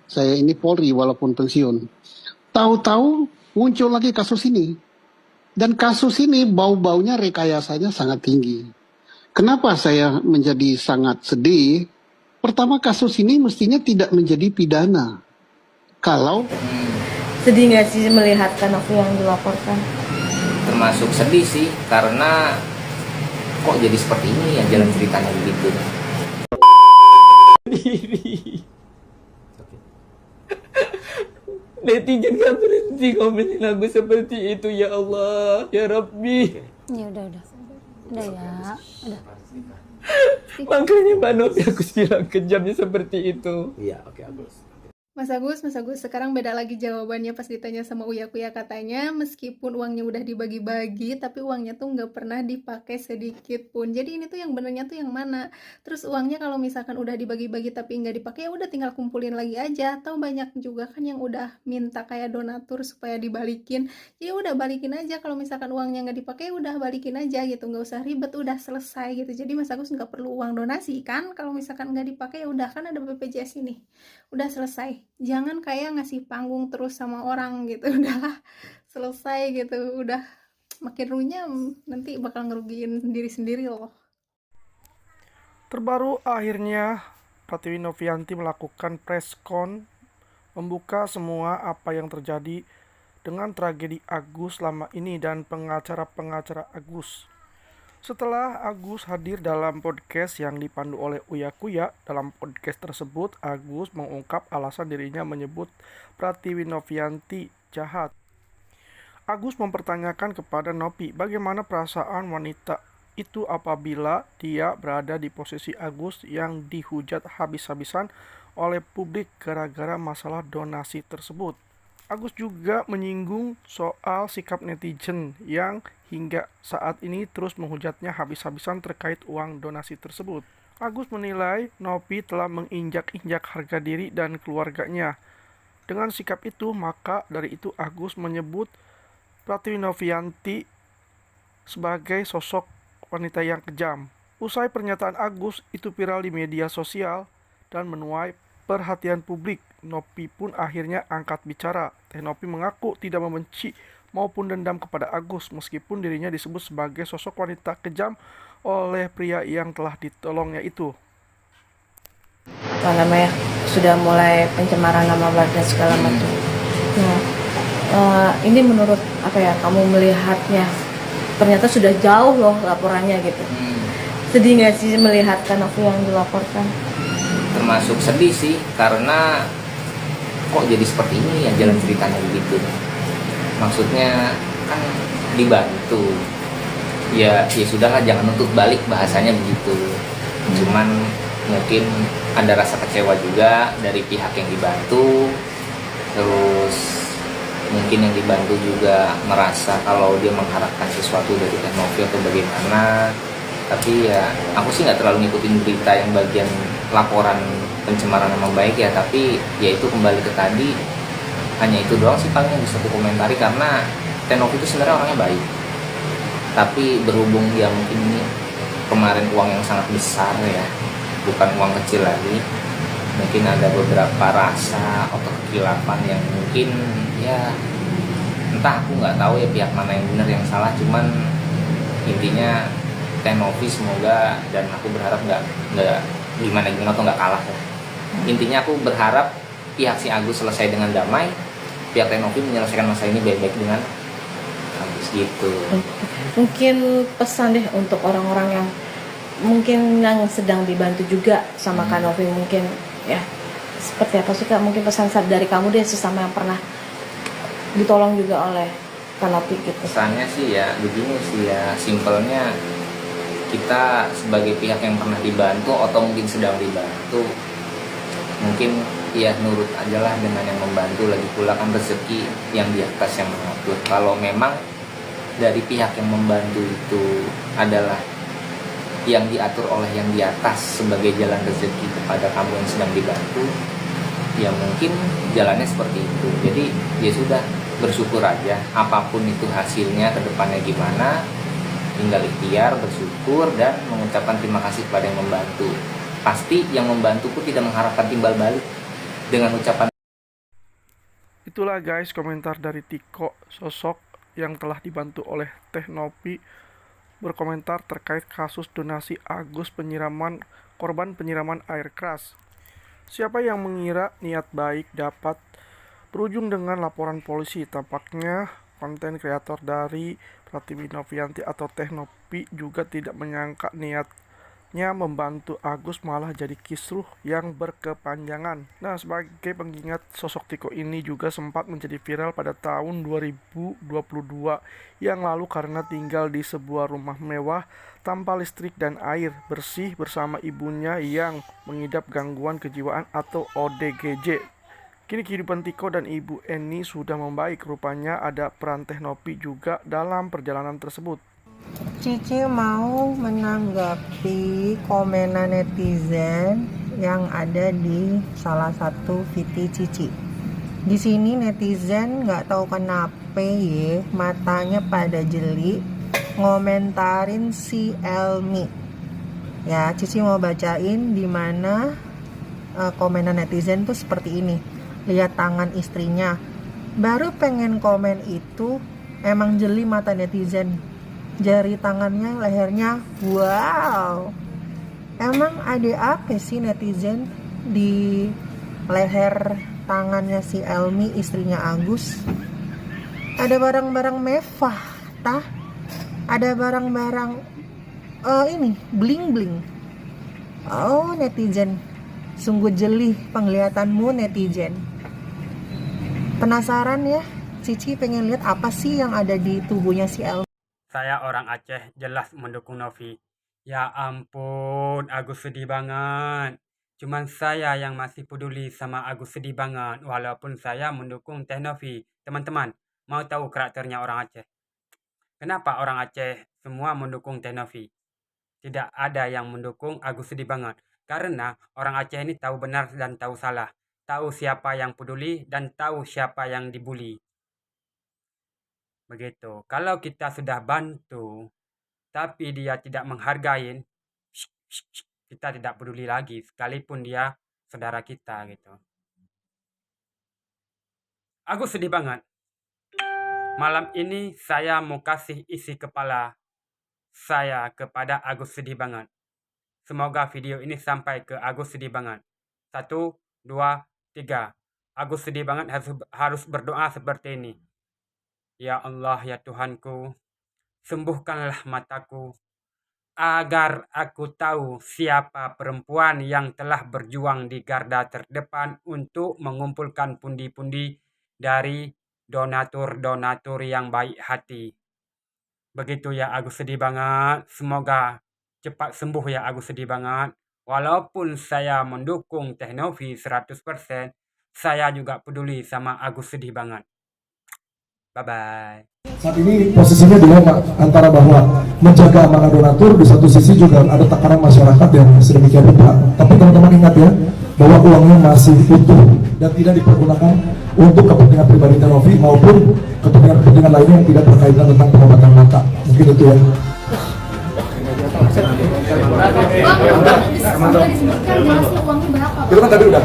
Saya ini Polri walaupun pensiun. Tahu-tahu muncul lagi kasus ini. Dan kasus ini bau-baunya rekayasanya sangat tinggi. Kenapa saya menjadi sangat sedih? Pertama, kasus ini mestinya tidak menjadi pidana. Kalau Sedih nggak sih melihat Kanopi yang dilaporkan? Termasuk sedih sih, karena kok jadi seperti ini ya jalan ceritanya begitu. Netizen gak berhenti komenin aku seperti itu, ya Allah, ya Rabbi. Ya udah ya, udah. Makanya Mbak Novi aku bilang kejamnya seperti itu. Iya, oke, Agus. Mas Agus, sekarang beda lagi jawabannya pas ditanya sama Uya Kuya. Katanya meskipun uangnya udah dibagi-bagi, tapi uangnya tuh nggak pernah dipakai sedikit pun. Jadi ini tuh yang benernya tuh yang mana? Terus uangnya kalau misalkan udah dibagi-bagi tapi nggak dipakai, ya udah tinggal kumpulin lagi aja. Atau banyak juga kan yang udah minta kayak donatur supaya dibalikin. Ya udah balikin aja, kalau misalkan uangnya nggak dipakai, udah balikin aja gitu. Nggak usah ribet, udah selesai gitu. Jadi Mas Agus nggak perlu uang donasi kan? Kalau misalkan nggak dipakai, ya udah, kan ada BPJS ini. Udah selesai. Jangan kayak ngasih panggung terus sama orang gitu. Udah selesai gitu, udah makin runyam, nanti bakal ngerugiin diri sendiri loh. Terbaru akhirnya Pratiwi Novianti melakukan press con membuka semua apa yang terjadi dengan tragedi Agus selama ini dan pengacara-pengacara Agus. Setelah Agus hadir dalam podcast yang dipandu oleh Uya Kuya, dalam podcast tersebut Agus mengungkap alasan dirinya menyebut Pratiwi Novianti jahat. Agus mempertanyakan kepada Nopi bagaimana perasaan wanita itu apabila dia berada di posisi Agus yang dihujat habis-habisan oleh publik gara-gara masalah donasi tersebut. Agus juga menyinggung soal sikap netizen yang hingga saat ini terus menghujatnya habis-habisan terkait uang donasi tersebut. Agus menilai Nopi telah menginjak-injak harga diri dan keluarganya. Dengan sikap itu, maka dari itu Agus menyebut Pratiwi Novianti sebagai sosok wanita yang kejam. Usai pernyataan Agus itu viral di media sosial dan menuai perhatian publik, Nopi pun akhirnya angkat bicara. Teh Nopi mengaku tidak membenci maupun dendam kepada Agus meskipun dirinya disebut sebagai sosok wanita kejam oleh pria yang telah ditolongnya itu. Namanya sudah mulai pencemaran nama baik dan segala macam. Nah, ini menurut apa ya, kamu melihatnya ternyata sudah jauh loh laporannya gitu. Sedih nggak sih melihat Kanopi yang dilaporkan? Termasuk sedih sih, karena kok jadi seperti ini ya jalan ceritanya begitu. Maksudnya kan dibantu, ya sudahlah, jangan nuntut balik, bahasanya begitu. Cuman mungkin ada rasa kecewa juga dari pihak yang dibantu, terus mungkin yang dibantu juga merasa kalau dia mengharapkan sesuatu dari Teh Novi atau bagaimana. Tapi ya aku sih nggak terlalu ngikutin berita yang bagian laporan pencemaran nama baik ya, tapi ya itu kembali ke tadi, hanya itu doang sih paling yang bisa aku komentari, karena Teh Novi itu sebenarnya orangnya baik, tapi berhubung dia mungkin ini kemarin uang yang sangat besar ya, bukan uang kecil lagi, mungkin ada beberapa rasa atau kekhilafan yang mungkin ya entah, aku nggak tahu ya pihak mana yang benar yang salah. Cuman intinya Teh Novi semoga, dan aku berharap nggak gimana atau nggak kalah ya. Intinya aku berharap pihak si Agus selesai dengan damai, pihak Teh Novi menyelesaikan masalah ini baik-baik dengan Agus gitu. Mungkin pesan deh untuk orang-orang yang mungkin yang sedang dibantu juga sama Kanopi, mungkin ya seperti apa sih Kak? Mungkin pesan dari kamu deh, sesama yang pernah ditolong juga oleh Kanopi gitu. Pesannya sih ya begini sih ya, simpelnya kita sebagai pihak yang pernah dibantu atau mungkin sedang dibantu, mungkin ya nurut aja lah dengan yang membantu. Lagi pula kan rezeki yang di atas yang mengatur. Kalau memang dari pihak yang membantu itu adalah yang diatur oleh yang di atas sebagai jalan rezeki kepada kamu yang sedang dibantu, ya mungkin jalannya seperti itu. Jadi ya sudah, bersyukur aja, apapun itu hasilnya ke depannya gimana, tinggal ikhtiar, bersyukur, dan mengucapkan terima kasih kepada yang membantu. Pasti yang membantu pun tidak mengharapkan timbal balik dengan ucapan. Itulah guys komentar dari Tiko, sosok yang telah dibantu oleh Teh Novi, berkomentar terkait kasus donasi Agus korban penyiraman air keras. Siapa yang mengira niat baik dapat berujung dengan laporan polisi? Tampaknya konten kreator dari Pratiwi Novianti atau Teh Novi juga tidak menyangka niatnya membantu Agus malah jadi kisruh yang berkepanjangan. Nah, sebagai pengingat, sosok Tiko ini juga sempat menjadi viral pada tahun 2022 yang lalu karena tinggal di sebuah rumah mewah tanpa listrik dan air bersih bersama ibunya yang mengidap gangguan kejiwaan atau ODGJ. Kini kehidupan Tiko dan Ibu Eni sudah membaik. Rupanya ada peran Teh Novi juga dalam perjalanan tersebut. Cici mau menanggapi komenan netizen yang ada di salah satu VT Cici. Di sini netizen nggak tahu kenapa ya, matanya pada jeli ngomentarin si Elmi. Ya, Cici mau bacain di mana komenan netizen tuh seperti ini. Lihat tangan istrinya. Baru pengen komen itu emang jeli mata netizen. Jari tangannya, lehernya, wow. Emang ada apa sih netizen di leher tangannya si Elmi, istrinya Agus? Ada barang-barang mewah, tah? Ada barang-barang ini, bling-bling. Oh, netizen, sungguh jeli penglihatanmu netizen. Penasaran ya? Cici pengen lihat apa sih yang ada di tubuhnya si Elmi. Saya orang Aceh, jelas mendukung Novi. Ya ampun, Agus sedih banget. Cuman saya yang masih peduli sama Agus, sedih banget. Walaupun saya mendukung Teh Novi. Teman-teman, mau tahu karakternya orang Aceh? Kenapa orang Aceh semua mendukung Teh Novi? Tidak ada yang mendukung Agus, sedih banget. Karena orang Aceh ini tahu benar dan tahu salah. Tahu siapa yang peduli dan tahu siapa yang dibuli. Begitu. Kalau kita sudah bantu, tapi dia tidak menghargai, kita tidak peduli lagi, sekalipun dia saudara kita gitu. Agus sedih banget. Malam ini saya mau kasih isi kepala saya kepada Agus sedih banget. Semoga video ini sampai ke Agus sedih banget. 1, 2, 3. Agus sedih banget harus berdoa seperti ini. Ya Allah, ya Tuhanku, sembuhkanlah mataku, agar aku tahu siapa perempuan yang telah berjuang di garda terdepan untuk mengumpulkan pundi-pundi dari donatur-donatur yang baik hati. Begitu ya Agus sedih banget, semoga cepat sembuh ya Agus sedih banget. Walaupun saya mendukung Teh Novi 100%, saya juga peduli sama Agus sedih banget. Bye-bye. Saat ini posisinya dilema antara bahwa menjaga amanah donatur, di satu sisi juga ada tekanan masyarakat yang sedemikian rupa. Tapi teman-teman ingat ya, bahwa uangnya masih utuh dan tidak dipergunakan untuk kepentingan pribadi Teh Novi maupun kepentingan lainnya yang tidak berkaitan tentang pengobatan mata. Mungkin itu ya. Itu kan tadi udah.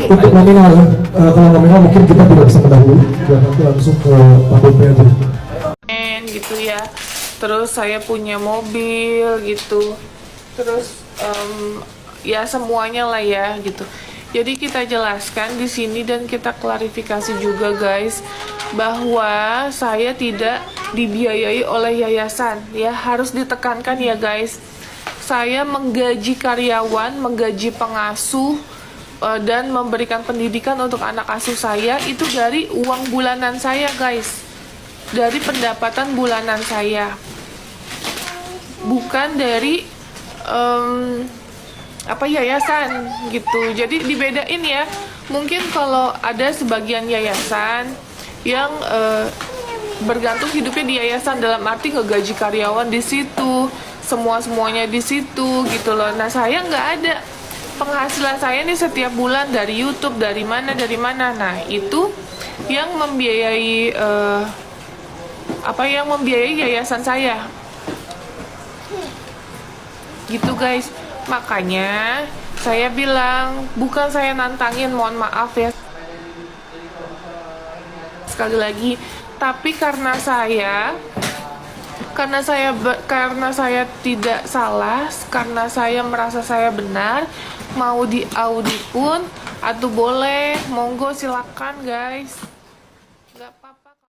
Untuk nominal, kalau nominal mungkin kita tidak bisa mendahului, dan nanti langsung ke Pak Bope aja. Gitu ya. Terus saya punya mobil gitu. Terus ya semuanya lah ya gitu. Jadi kita jelaskan di sini dan kita klarifikasi juga guys bahwa saya tidak dibiayai oleh yayasan ya, harus ditekankan ya guys. Saya menggaji karyawan, menggaji pengasuh dan memberikan pendidikan untuk anak asuh saya itu dari uang bulanan saya guys. Dari pendapatan bulanan saya. Bukan dari yayasan gitu. Jadi dibedain ya. Mungkin kalau ada sebagian yayasan yang bergantung hidupnya di yayasan, dalam arti ngegaji karyawan di situ, semuanya di situ gitu loh. Nah saya nggak ada, penghasilan saya nih setiap bulan dari YouTube, dari mana. Nah itu yang membiayai yang membiayai yayasan saya. gitu guys. Makanya saya bilang, bukan saya nantangin, mohon maaf ya sekali lagi, tapi karena saya tidak salah, karena saya merasa saya benar, mau di audit pun atau boleh, monggo silakan guys, nggak apa-apa.